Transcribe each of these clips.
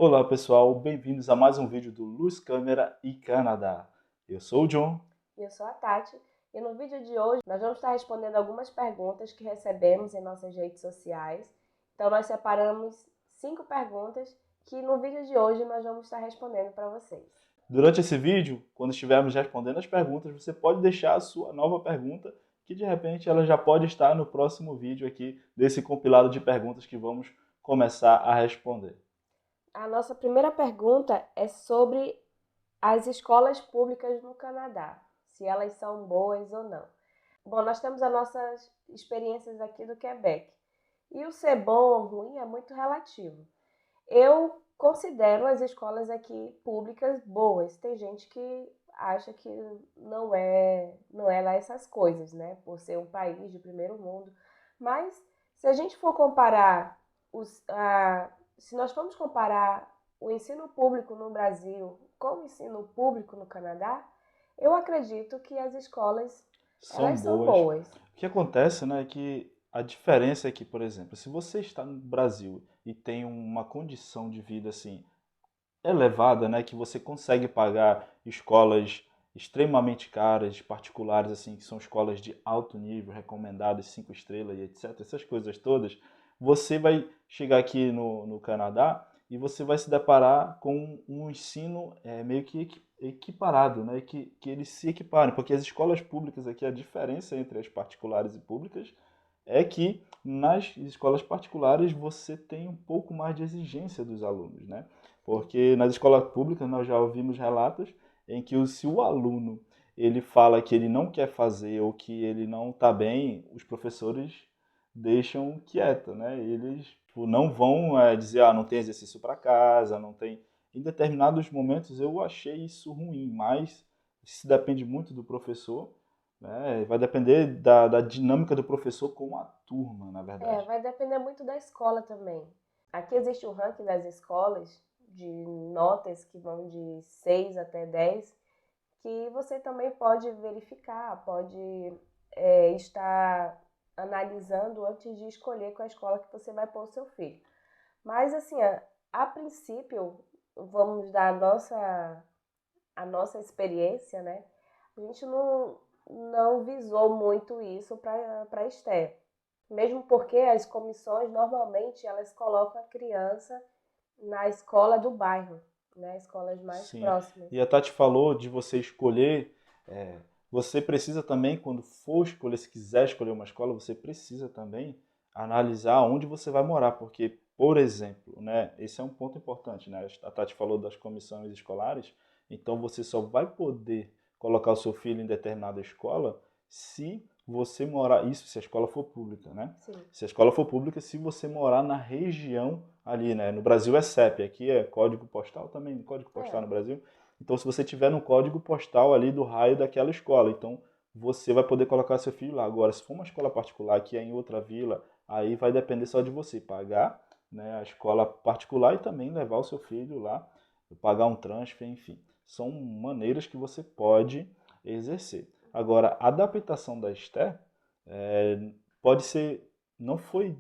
Olá pessoal, bem-vindos a mais um vídeo do Luz Câmera e Canadá. Eu sou o John. Eu sou a Tati e no vídeo de hoje nós vamos estar respondendo algumas perguntas que recebemos em nossas redes sociais. Então nós separamos 5 perguntas que no vídeo de hoje nós vamos estar respondendo para vocês. Durante esse vídeo, quando estivermos respondendo as perguntas, você pode deixar a sua nova pergunta, que de repente ela já pode estar no próximo vídeo aqui desse compilado de perguntas que vamos começar a responder. A nossa primeira pergunta é sobre as escolas públicas no Canadá, se elas são boas ou não. Bom, nós temos as nossas experiências aqui do Quebec. E o ser bom ou ruim é muito relativo. Eu considero as escolas aqui públicas boas. Tem gente que acha que não é lá essas coisas, né? Por ser um país de primeiro mundo. Mas se a gente for comparar se nós formos comparar o ensino público no Brasil com o ensino público no Canadá, eu acredito que as escolas São elas são boas. boas. O que acontece, né, é que a diferença é que, por exemplo, se você está no Brasil e tem uma condição de vida assim elevada, né, que você consegue pagar escolas extremamente caras, particulares, assim, que são escolas de alto nível, recomendadas, 5 estrelas e etc., essas coisas todas, você vai chegar aqui no Canadá e você vai se deparar com um ensino meio que equiparado, né, que eles se equiparem, porque as escolas públicas aqui, a diferença entre as particulares e públicas é que nas escolas particulares você tem um pouco mais de exigência dos alunos, né? Porque nas escolas públicas nós já ouvimos relatos em que se o aluno ele fala que ele não quer fazer ou que ele não está bem, os professores deixam quieto, né? Eles tipo, não vão dizer, não tem exercício para casa, não tem. Em determinados momentos eu achei isso ruim, mas isso depende muito do professor, né? Vai depender da dinâmica do professor com a turma, na verdade. Vai depender muito da escola também. Aqui existe um ranking das escolas, de notas que vão de 6 até 10, que você também pode verificar, pode estar analisando antes de escolher qual escola que você vai pôr o seu filho. Mas, assim, a princípio, vamos dar a nossa experiência, né? A gente não visou muito isso para a Esther. Mesmo porque as comissões, normalmente, elas colocam a criança na escola do bairro, né? Escolas mais Sim. próximas. E a Tati falou de você escolher. Você precisa também, quando for escolher, se quiser escolher uma escola, você precisa também analisar onde você vai morar, porque, por exemplo, né, esse é um ponto importante, né? A Tati falou das comissões escolares, então você só vai poder colocar o seu filho em determinada escola se você morar, isso se a escola for pública, né? Sim. Se a escola for pública, se você morar na região ali, né? No Brasil é CEP, aqui é código postal também, código postal É. no Brasil. Então, se você tiver no código postal ali do raio daquela escola, então você vai poder colocar seu filho lá. Agora, se for uma escola particular que é em outra vila, aí vai depender só de você pagar, né, a escola particular e também levar o seu filho lá, pagar um transfer, enfim. São maneiras que você pode exercer. Agora, a adaptação da Esther pode ser não foi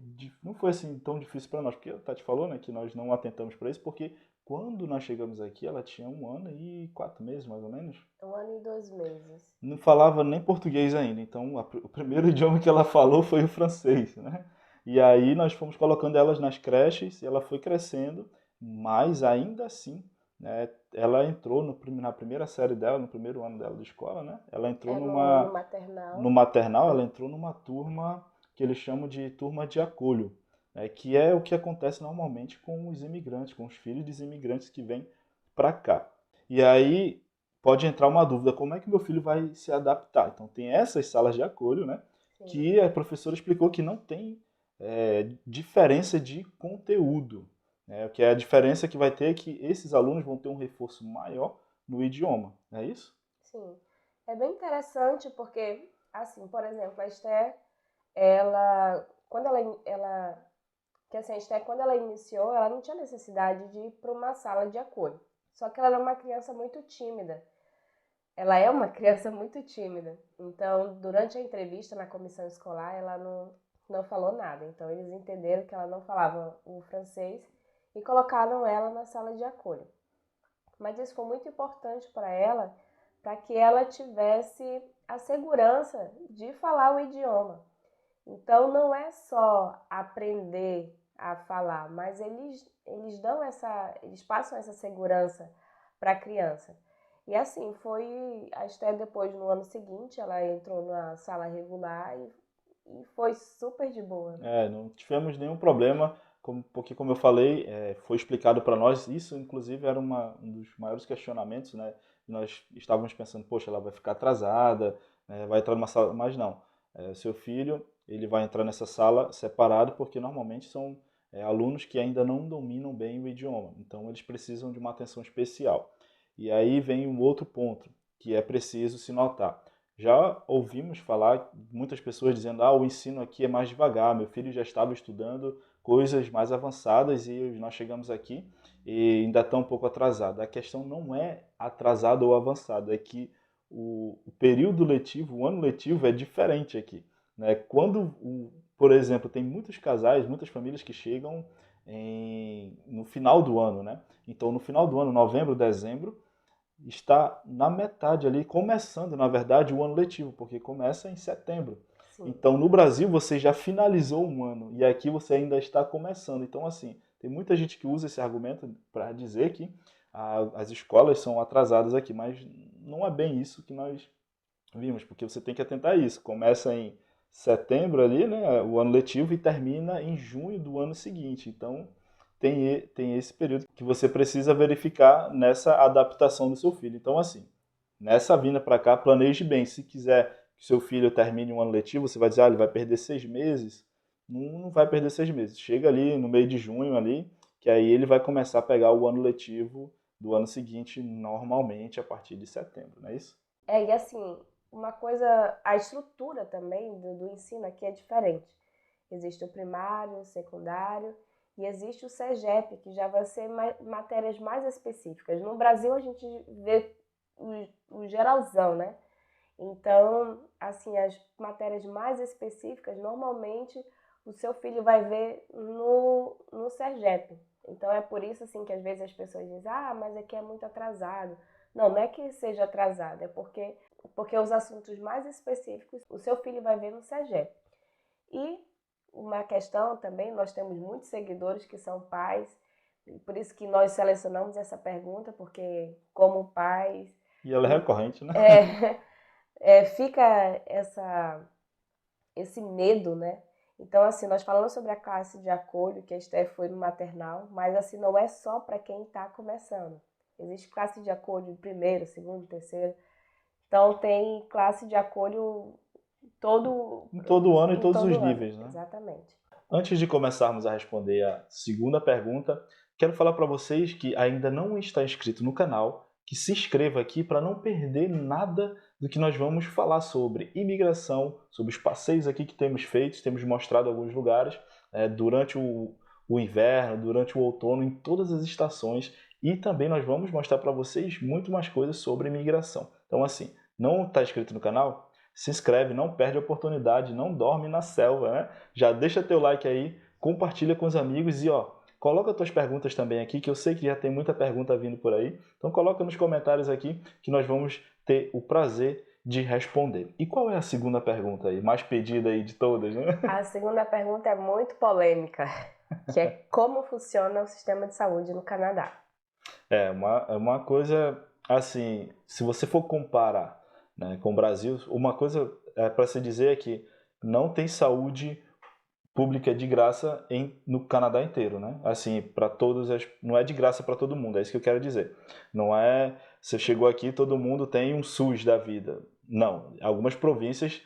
assim tão difícil para nós, porque a Tati falou, né, que nós não atentamos para isso, porque quando nós chegamos aqui, ela tinha 1 ano e 4 meses, mais ou menos. 1 ano e 2 meses. Não falava nem português ainda, então o primeiro idioma que ela falou foi o francês, né? E aí nós fomos colocando elas nas creches e ela foi crescendo, mas ainda assim, né, ela entrou na primeira série dela, no primeiro ano dela de escola, né? Ela entrou No no maternal. maternal, ela entrou numa turma que eles chamam de turma de acolho, né, que é o que acontece normalmente com os imigrantes, com os filhos dos imigrantes que vêm para cá. E aí pode entrar uma dúvida, como é que meu filho vai se adaptar? Então tem essas salas de acolho, né, Sim. que a professora explicou que não tem diferença de conteúdo. Né, o que é a diferença que vai ter é que esses alunos vão ter um reforço maior no idioma, não é isso? Sim. É bem interessante porque, assim, por exemplo, a Esther, ela, quando que assim, a Esther, quando ela iniciou, ela não tinha necessidade de ir para uma sala de acolho. Só que ela era uma criança muito tímida. Ela é uma criança muito tímida. Então, durante a entrevista na comissão escolar, ela não falou nada. Então, eles entenderam que ela não falava o francês e colocaram ela na sala de acolho. Mas isso foi muito importante para ela, para que ela tivesse a segurança de falar o idioma. Então não é só aprender a falar, mas eles passam essa segurança para a criança. E assim, foi a Esther depois, no ano seguinte, ela entrou na sala regular e foi super de boa, né? Não tivemos nenhum problema, porque como eu falei, foi explicado para nós, isso inclusive era um dos maiores questionamentos, né? Nós estávamos pensando, poxa, ela vai ficar atrasada, vai entrar numa sala, mas não. Seu filho, ele vai entrar nessa sala separado, porque normalmente são alunos que ainda não dominam bem o idioma, então eles precisam de uma atenção especial. E aí vem um outro ponto, que é preciso se notar. Já ouvimos falar muitas pessoas dizendo: o ensino aqui é mais devagar, meu filho já estava estudando coisas mais avançadas e nós chegamos aqui e ainda está um pouco atrasado. A questão não é atrasado ou avançado, é que o período letivo, o ano letivo é diferente aqui, né? Por exemplo, tem muitos casais, muitas famílias que chegam no final do ano, né? Então, no final do ano, novembro, dezembro, está na metade ali, começando, na verdade, o ano letivo, porque começa em setembro. Sim. Então, no Brasil, você já finalizou um ano e aqui você ainda está começando. Então, assim, tem muita gente que usa esse argumento para dizer que as escolas são atrasadas aqui, mas não é bem isso que nós vimos, porque você tem que atentar a isso. Começa em setembro ali, né, o ano letivo, e termina em junho do ano seguinte. Então, tem esse período que você precisa verificar nessa adaptação do seu filho. Então, assim, nessa vinda para cá, planeje bem. Se quiser que seu filho termine um ano letivo, você vai dizer, ele vai perder 6 meses. Não vai perder 6 meses. Chega ali no meio de junho ali, que aí ele vai começar a pegar o ano letivo do ano seguinte normalmente a partir de setembro, não é isso? E assim, uma coisa, a estrutura também do ensino aqui é diferente. Existe o primário, o secundário e existe o CEGEP, que já vai ser matérias mais específicas. No Brasil a gente vê o geralzão, né? Então, assim, as matérias mais específicas, normalmente o seu filho vai ver no CEGEP. Então é por isso assim que às vezes as pessoas dizem, mas aqui é muito atrasado. Não é que seja atrasado, é porque os assuntos mais específicos o seu filho vai ver no CEGEP. E uma questão também, nós temos muitos seguidores que são pais, e por isso que nós selecionamos essa pergunta, porque como pais... E ela é recorrente, né? Fica esse medo, né? Então, assim, nós falamos sobre a classe de acolho, que a Esther foi no maternal, mas, assim, não é só para quem está começando. Existe classe de acolho primeiro, segundo, terceiro. Então, tem classe de acolho Em todo ano e em todos todo os ano. níveis, né? Exatamente. Antes de começarmos a responder a segunda pergunta, quero falar para vocês que ainda não está inscrito no canal, que se inscreva aqui para não perder nada do que nós vamos falar sobre imigração, sobre os passeios aqui que temos feito, temos mostrado alguns lugares durante o inverno, durante o outono, em todas as estações, e também nós vamos mostrar para vocês muito mais coisas sobre imigração. Então, assim, não está inscrito no canal? Se inscreve, não perde a oportunidade, não dorme na selva, né? Já deixa teu like aí, compartilha com os amigos e coloca tuas perguntas também aqui, que eu sei que já tem muita pergunta vindo por aí. Então coloca nos comentários aqui que nós vamos ter o prazer de responder. E qual é a segunda pergunta aí, mais pedida aí de todas, né? A segunda pergunta é muito polêmica, que é como funciona o sistema de saúde no Canadá. Uma coisa assim, se você for comparar, né, com o Brasil, uma coisa para se dizer é que não tem saúde pública de graça no Canadá inteiro, né? Assim, para todos, não é de graça para todo mundo, é isso que eu quero dizer. Não é, você chegou aqui, todo mundo tem um SUS da vida. Não, algumas províncias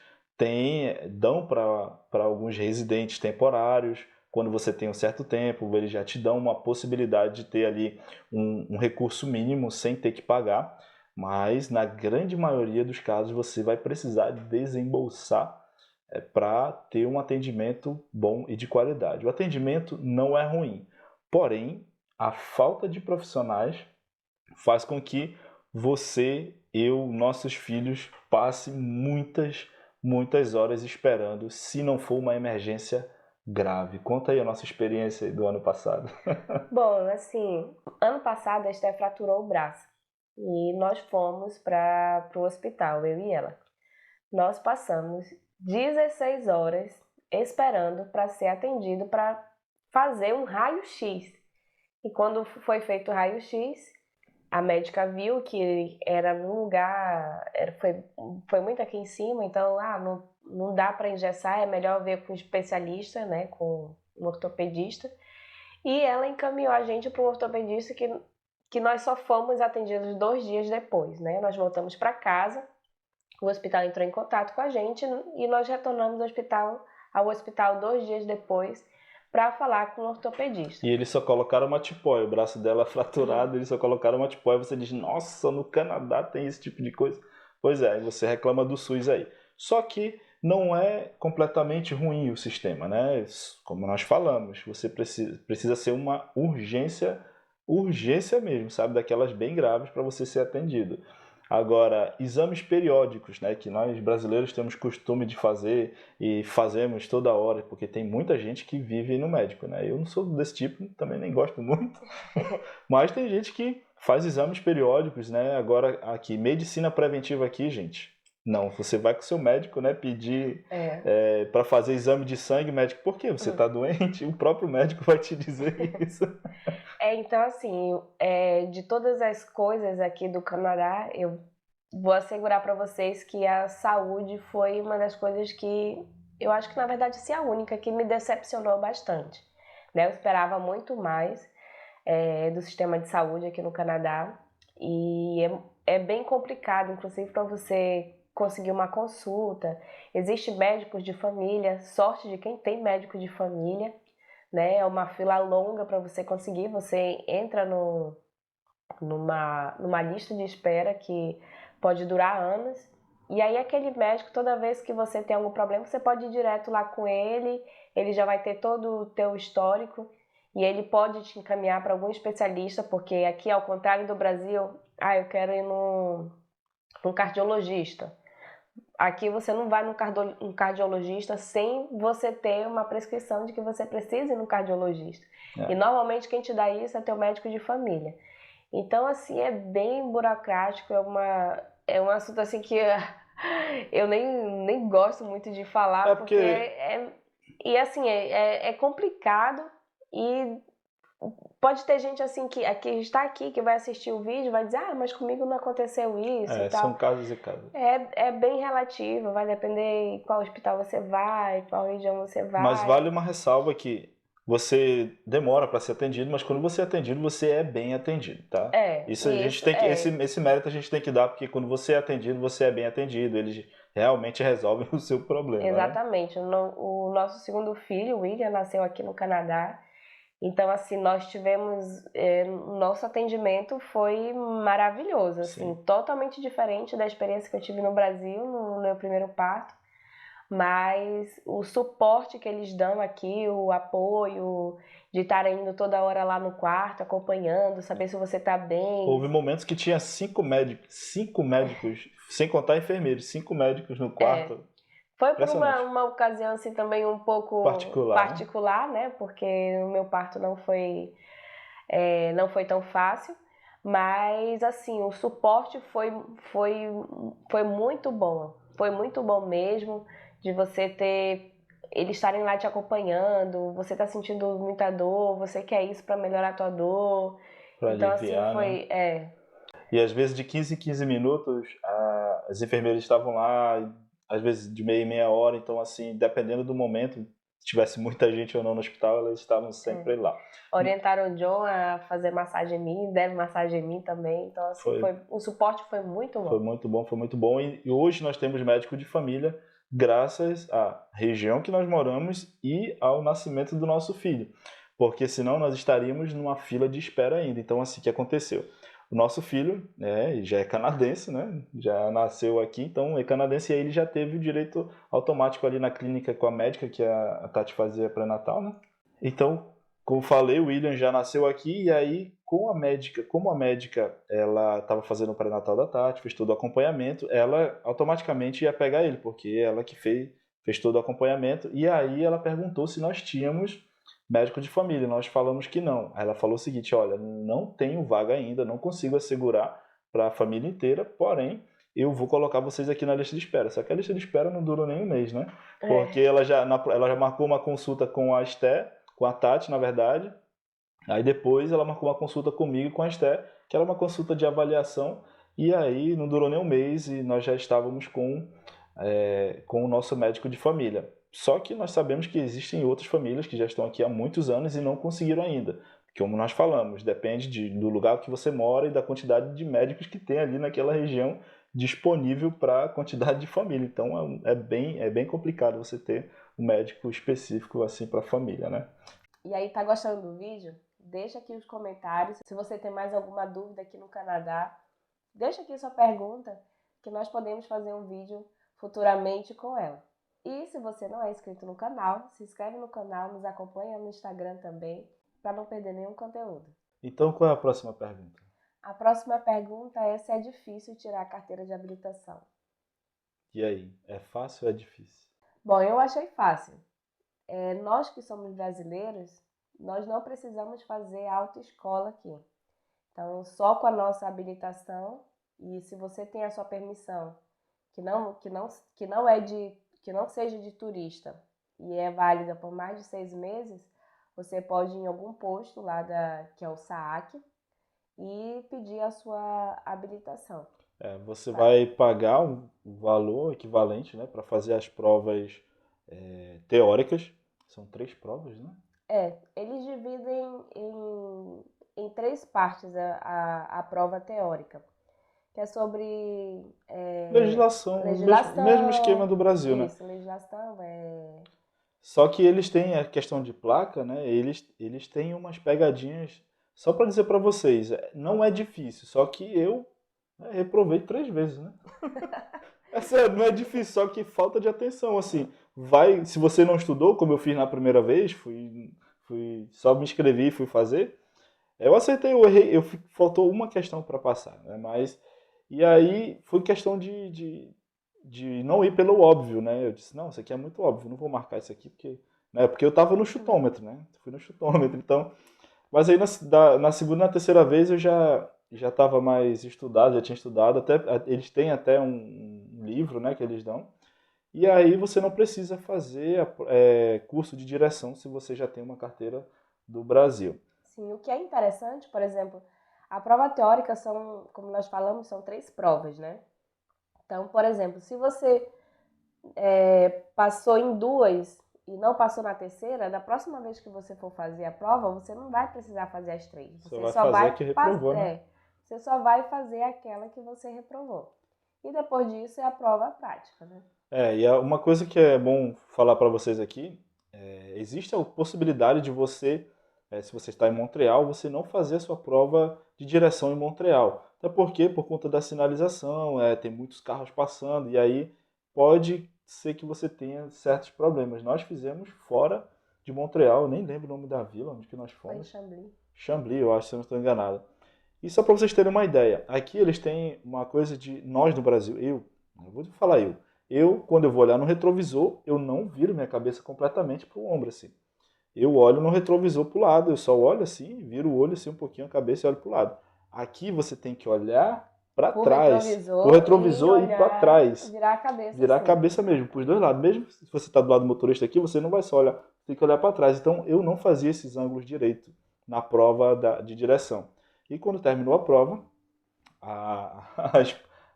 dão para alguns residentes temporários, quando você tem um certo tempo, eles já te dão uma possibilidade de ter ali um recurso mínimo sem ter que pagar, mas na grande maioria dos casos você vai precisar desembolsar para ter um atendimento bom e de qualidade. O atendimento não é ruim, porém, a falta de profissionais faz com que você, eu, nossos filhos passem muitas horas esperando, se não for uma emergência grave. Conta aí a nossa experiência aí do ano passado. Bom, assim, ano passado a Esté fraturou o braço e nós fomos para o hospital, eu e ela. Nós passamos 16 horas esperando para ser atendido para fazer um raio-x. E quando foi feito o raio-x, a médica viu que era num lugar, foi muito aqui em cima, então não dá para engessar, é melhor ver com um especialista, né, com um ortopedista. E ela encaminhou a gente para um ortopedista que nós só fomos atendidos 2 dias depois, né? Nós voltamos para casa, o hospital entrou em contato com a gente e nós retornamos ao hospital 2 dias depois para falar com o ortopedista. E eles só colocaram uma tipóia, o braço dela fraturado, eles só colocaram uma tipóia. Você diz, nossa, no Canadá tem esse tipo de coisa. Pois é, você reclama do SUS aí. Só que não é completamente ruim o sistema, né? Como nós falamos, você precisa ser uma urgência mesmo, sabe? Daquelas bem graves para você ser atendido. Agora, exames periódicos, né, que nós brasileiros temos costume de fazer e fazemos toda hora, porque tem muita gente que vive no médico, né? Eu não sou desse tipo, também nem gosto muito, mas tem gente que faz exames periódicos, né? Agora, aqui, medicina preventiva aqui, gente, não, você vai com o seu médico, né, pedir para fazer exame de sangue, médico, por quê? Você está doente? O próprio médico vai te dizer isso. Então, assim, de todas as coisas aqui do Canadá, eu vou assegurar para vocês que a saúde foi uma das coisas que eu acho que, na verdade, é a única que me decepcionou bastante. Né? Eu esperava muito mais do sistema de saúde aqui no Canadá e é bem complicado, inclusive, para você conseguir uma consulta. Existem médicos de família, sorte de quem tem médico de família, né? É uma fila longa para você conseguir. Você entra numa lista de espera que pode durar anos. E aí aquele médico, toda vez que você tem algum problema, você pode ir direto lá com ele já vai ter todo o teu histórico e ele pode te encaminhar para algum especialista, porque aqui, ao contrário do Brasil, eu quero ir num cardiologista. Aqui você não vai num cardiologista sem você ter uma prescrição de que você precisa ir no cardiologista. E normalmente quem te dá isso é teu médico de família. Então, assim, é bem burocrático, é um assunto assim que eu nem gosto muito de falar, porque e assim, é complicado e pode ter gente assim que está aqui, que vai assistir o vídeo, vai dizer, mas comigo não aconteceu isso e tal. São casos e casos. É bem relativo, vai depender em qual hospital você vai, qual região você vai. Mas vale uma ressalva que você demora para ser atendido, mas quando você é atendido, você é bem atendido, tá? Isso a gente tem que, esse mérito a gente tem que dar, porque quando você é atendido, você é bem atendido, eles realmente resolvem o seu problema. Exatamente. Né? O nosso segundo filho, o William, nasceu aqui no Canadá. Então, assim, nós tivemos... nosso atendimento foi maravilhoso, assim, totalmente diferente da experiência que eu tive no Brasil, no meu primeiro parto. Mas o suporte que eles dão aqui, o apoio de estar indo toda hora lá no quarto, acompanhando, saber se você está bem. Houve momentos que tinha 5 médicos, sem contar enfermeiros, 5 médicos no quarto. Foi por uma ocasião assim também um pouco particular, né? Porque o meu parto não foi tão fácil, mas assim, o suporte foi muito bom. Foi muito bom mesmo de você ter eles estarem lá te acompanhando, você tá sentindo muita dor, você quer isso para melhorar a tua dor. Pra então aliviar, assim foi, né? E às vezes de 15 em 15 minutos, as enfermeiras estavam lá, às vezes de meia em meia hora, então assim, dependendo do momento, se tivesse muita gente ou não no hospital, elas estavam sempre lá. Orientaram o John a fazer massagem em mim, deram massagem em mim também, então assim, o suporte foi muito bom. Foi muito bom, e hoje nós temos médico de família graças à região que nós moramos e ao nascimento do nosso filho, porque senão nós estaríamos numa fila de espera ainda. Então assim, o que aconteceu? O nosso filho já é canadense, né? Já nasceu aqui, então é canadense, e aí ele já teve o direito automático ali na clínica com a médica que a Tati fazia pré-natal, né? Então, como falei, o William já nasceu aqui, e aí como a médica ela estava fazendo o pré-natal da Tati, fez todo o acompanhamento, ela automaticamente ia pegar ele, porque ela que fez fez todo o acompanhamento, e aí ela perguntou se nós tínhamos médico de família. Nós falamos que não. Aí ela falou o seguinte: olha, não tenho vaga ainda, não consigo assegurar para a família inteira, porém eu vou colocar vocês aqui na lista de espera. Só que a lista de espera não durou nem um mês, né? Porque É. ela já marcou uma consulta com a Esté, com a Tati, na verdade. Aí depois ela marcou uma consulta comigo e com a Esté, que era uma consulta de avaliação. E aí não durou nem um mês e nós já estávamos com o nosso médico de família. Só que nós sabemos que existem outras famílias que já estão aqui há muitos anos e não conseguiram ainda. Como nós falamos, depende do lugar que você mora e da quantidade de médicos que tem ali naquela região disponível para a quantidade de família. Então é bem complicado você ter um médico específico assim para a família, né? E aí, tá gostando do vídeo? Deixa aqui os comentários. Se você tem mais alguma dúvida aqui no Canadá, deixa aqui sua pergunta, que nós podemos fazer um vídeo futuramente com ela. E se você não é inscrito no canal, se inscreve no canal, nos acompanha no Instagram também, para não perder nenhum conteúdo. Então qual é a próxima pergunta? A próxima pergunta é se é difícil tirar a carteira de habilitação. E aí, é fácil ou é difícil? Bom, eu achei fácil. Nós que somos brasileiros, nós não precisamos fazer autoescola aqui. Então, só com a nossa habilitação, e se você tem a sua permissão, que não seja de turista e é válida por mais de 6 meses, você pode ir em algum posto lá que é o SAAC e pedir a sua habilitação. Você Tá? vai pagar um valor equivalente, né, para fazer as provas teóricas. São 3 provas, né? Eles dividem em 3 partes a prova teórica, que é sobre Legislação, o mesmo esquema legislação, do Brasil, né? isso, legislação, Só que eles têm a questão de placa, né? Eles têm umas pegadinhas. Só para dizer para vocês, não é difícil, só que eu reprovei 3 vezes, né? É sério, não é difícil, só que falta de atenção, assim. Se você não estudou, como eu fiz na primeira vez, só me inscrevi e fui fazer. Eu acertei, eu errei, faltou uma questão para passar, né? E aí foi questão de não ir pelo óbvio, né? Eu disse, não, isso aqui é muito óbvio, não vou marcar isso aqui, porque eu tava no chutômetro, né? Fui no chutômetro, então. Mas aí na segunda e na terceira vez eu já estava mais estudado, já tinha estudado, eles têm até um livro, né, que eles dão. E aí você não precisa fazer curso de direção se você já tem uma carteira do Brasil. sim, o que é interessante, por exemplo, a prova teórica são, como nós falamos, são 3 provas, né? Então, por exemplo, se você passou em 2 e não passou na terceira, da próxima vez que você for fazer a prova, você não vai precisar fazer as 3. Você vai fazer a que Pas- reprovou, né? é, você só vai fazer aquela que você reprovou. E depois disso é a prova prática, né? E uma coisa que é bom falar para vocês aqui, existe a possibilidade de você, se você está em Montreal, você não fazer a sua prova de direção em Montreal. Até porque, por conta da sinalização, tem muitos carros passando, e aí pode ser que você tenha certos problemas. Nós fizemos fora de Montreal, eu nem lembro o nome da vila onde que nós Foi em fomos. Chambly. Chambly, eu acho, se eu não estou enganado. E só para vocês terem uma ideia, aqui eles têm uma coisa de nós no Brasil, eu vou falar quando eu vou olhar no retrovisor, eu não viro minha cabeça completamente para o ombro assim. Eu olho no retrovisor para o lado, eu só olho assim, viro o olho assim um pouquinho a cabeça e olho para o lado. Aqui você tem que olhar para Pro trás, para o retrovisor e retrovisor e para olhar, trás, virar a cabeça virar a assim. cabeça mesmo, para os dois lados. Mesmo se você está do lado do motorista aqui, você não vai só olhar, você tem que olhar para trás. Então eu não fazia esses ângulos direito na prova de direção. E quando terminou a prova, a,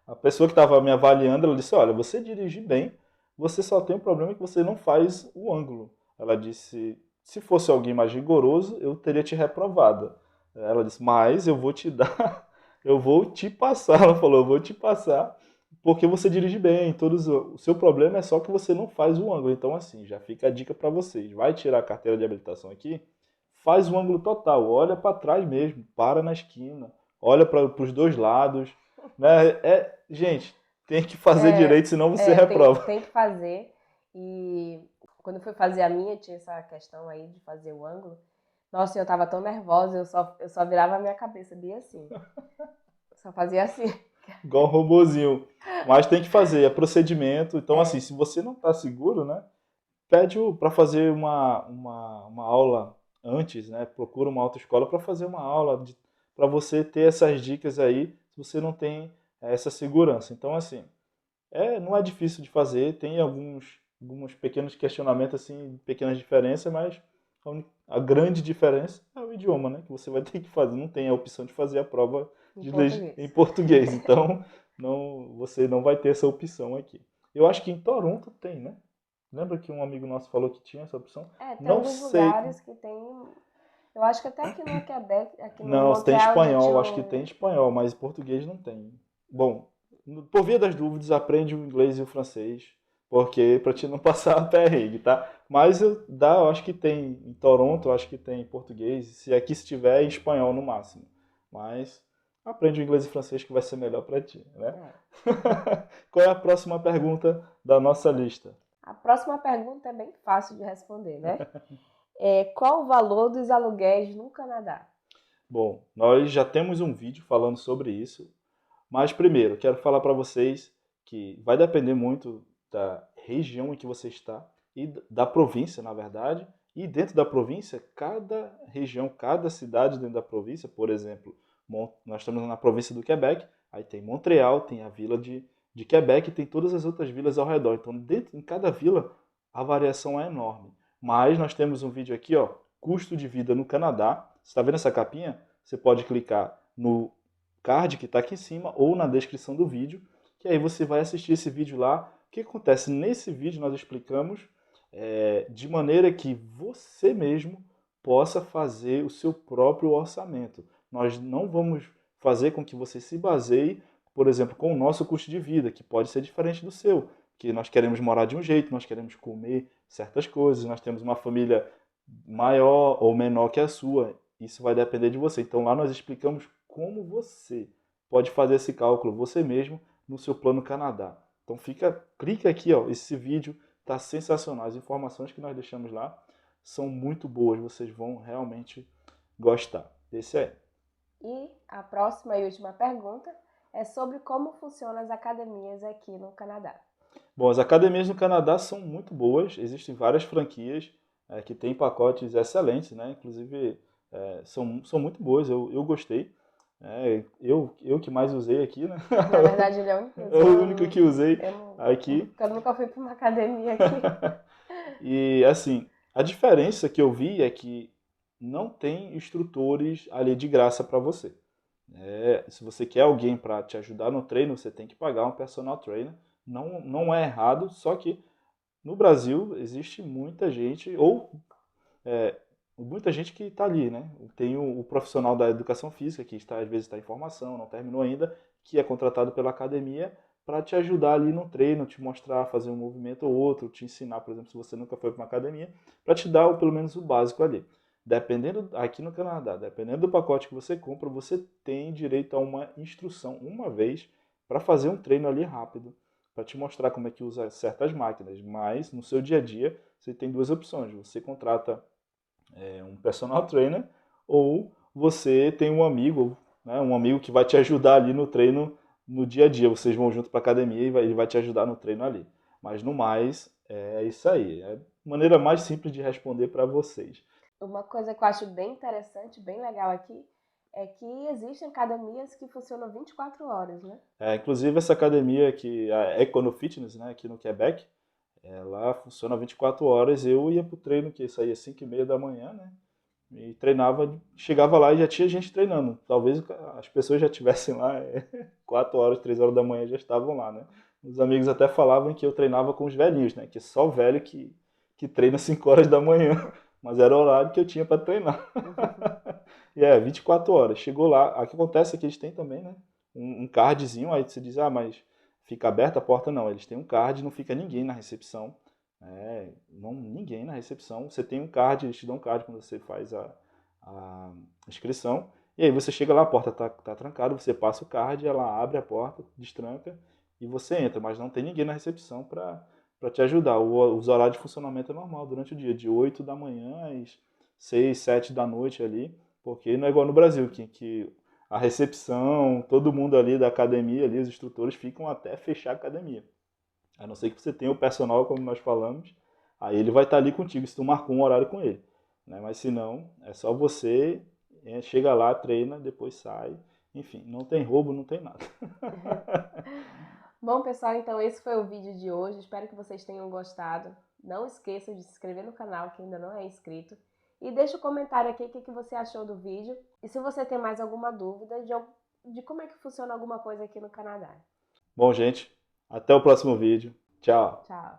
a pessoa que estava me avaliando, ela disse, olha, você dirige bem, você só tem um problema que você não faz o ângulo. Ela disse, se fosse alguém mais rigoroso, eu teria te reprovado. Ela disse, mas eu vou te dar, eu vou te passar. Ela falou, eu vou te passar, porque você dirige bem. O seu problema é só que você não faz o ângulo. Então, assim, já fica a dica para vocês. Vai tirar a carteira de habilitação aqui, faz o ângulo total, olha para trás mesmo, para na esquina, olha para os dois lados, né? Gente, tem que fazer direito, senão você reprova. Tem que fazer. E quando eu fui fazer a minha, tinha essa questão aí de fazer o ângulo. Nossa, eu tava tão nervosa, eu só virava a minha cabeça bem assim. Só fazia assim. igual um robozinho. Mas tem que fazer, é procedimento. Então, assim, É, se você não está seguro, né? Pede para fazer uma aula antes, né? Procura uma autoescola para fazer uma aula, para você ter essas dicas aí, se você não tem essa segurança. Então, assim, não é difícil de fazer, tem alguns pequenos questionamentos, assim, pequenas diferenças, mas a grande diferença é o idioma, né? Que você vai ter que fazer, não tem a opção de fazer a prova em em português. português, então você não vai ter essa opção aqui. Eu acho que em Toronto tem, né? Lembra que um amigo nosso falou que tinha essa opção? É, tem Não alguns sei. lugares que tem. Eu acho que até aqui no Quebec, aqui no Não, tem Montreal, a gente. espanhol, acho que tem espanhol, mas português não tem. Bom, por via das dúvidas, aprende o inglês e o francês, porque para te não passar perrengue, tá? Mas eu acho que tem em Toronto, eu acho que tem português, se aqui se tiver, em espanhol no máximo. Mas aprende o inglês e o francês que vai ser melhor para ti, né? É. Qual é a próxima pergunta da nossa lista? A próxima pergunta é bem fácil de responder, né? Qual o valor dos aluguéis no Canadá? Bom, nós já temos um vídeo falando sobre isso, mas primeiro, quero falar para vocês que vai depender muito da região em que você está e da província, na verdade. E dentro da província, cada região, cada cidade dentro da província, por exemplo, nós estamos na província do Quebec, aí tem Montreal, tem a vila de Quebec e tem todas as outras vilas ao redor. Então, em cada vila, a variação é enorme. Mas nós temos um vídeo aqui, ó, custo de vida no Canadá. Você está vendo essa capinha? Você pode clicar no card que está aqui em cima ou na descrição do vídeo, que aí você vai assistir esse vídeo lá. O que acontece? Nesse vídeo nós explicamos de maneira que você mesmo possa fazer o seu próprio orçamento. Nós não vamos fazer com que você se baseie, por exemplo, com o nosso custo de vida, que pode ser diferente do seu, que nós queremos morar de um jeito, nós queremos comer certas coisas, nós temos uma família maior ou menor que a sua. Isso vai depender de você. Então lá nós explicamos como você pode fazer esse cálculo você mesmo no seu plano Canadá. Então clica aqui, ó, esse vídeo está sensacional. As informações que nós deixamos lá são muito boas, vocês vão realmente gostar. Esse é. E a próxima e última pergunta é sobre como funcionam as academias aqui no Canadá. Bom, as academias no Canadá são muito boas, existem várias franquias que têm pacotes excelentes, né? Inclusive são muito boas, eu gostei. Eu que mais usei aqui, né? Na verdade, ele é o único que É o único que usei eu, não, aqui. eu nunca fui para uma academia aqui. E assim, a diferença que eu vi é que não tem instrutores ali de graça para você. Se você quer alguém para te ajudar no treino, você tem que pagar um personal trainer. Não é errado, só que no Brasil existe muita gente, ou é, muita gente que está ali, né? Tem o profissional da educação física, que às vezes está em formação, não terminou ainda, que é contratado pela academia para te ajudar ali no treino, te mostrar, fazer um movimento ou outro, te ensinar, por exemplo, se você nunca foi para uma academia, para te dar pelo menos o básico ali. Dependendo, aqui no Canadá, dependendo do pacote que você compra, você tem direito a uma instrução uma vez para fazer um treino ali rápido, para te mostrar como é que usa certas máquinas. Mas no seu dia a dia, você tem duas opções. Você contrata um personal trainer ou você tem um amigo, né, um amigo que vai te ajudar ali no treino no dia a dia. Vocês vão junto para academia e ele vai te ajudar no treino ali. Mas no mais, é isso aí. É a maneira mais simples de responder para vocês. Uma coisa que eu acho bem interessante, bem legal aqui, é que existem academias que funcionam 24 horas, né? Inclusive essa academia que a Econo Fitness, né, aqui no Quebec, ela funciona 24 horas. Eu ia para o treino que saía às 5h30 da manhã, né? E treinava, chegava lá e já tinha gente treinando. Talvez as pessoas já estivessem lá 4 horas, 3 horas da manhã já estavam lá, né? Os amigos até falavam que eu treinava com os velhinhos, né? Que só o velho que treina 5 horas da manhã. Mas era o horário que eu tinha para treinar. E 24 horas. Chegou lá. O que acontece é que eles têm também, né? Um cardzinho, aí você diz, mas fica aberta a porta? Não, eles têm um card, não fica ninguém na recepção. Não, ninguém na recepção. Você tem um card, eles te dão um card quando você faz a inscrição. E aí você chega lá, a porta tá trancada, você passa o card, ela abre a porta, destranca e você entra. Mas não tem ninguém na recepção para te ajudar. Os horários de funcionamento é normal durante o dia, de 8 da manhã às 6, 7 da noite ali, porque não é igual no Brasil, que A recepção, todo mundo ali da academia, ali, os instrutores ficam até fechar a academia. A não ser que você tenha o personal, como nós falamos, aí ele vai estar ali contigo, se tu marcou um horário com ele. Né? Mas se não, é só você, chega lá, treina, depois sai. Enfim, não tem roubo, não tem nada. Bom, pessoal, então esse foi o vídeo de hoje. Espero que vocês tenham gostado. Não esqueça de se inscrever no canal, que ainda não é inscrito. E deixa um comentário aqui o que você achou do vídeo. E se você tem mais alguma dúvida de como é que funciona alguma coisa aqui no Canadá. Bom, gente, até o próximo vídeo. Tchau. Tchau!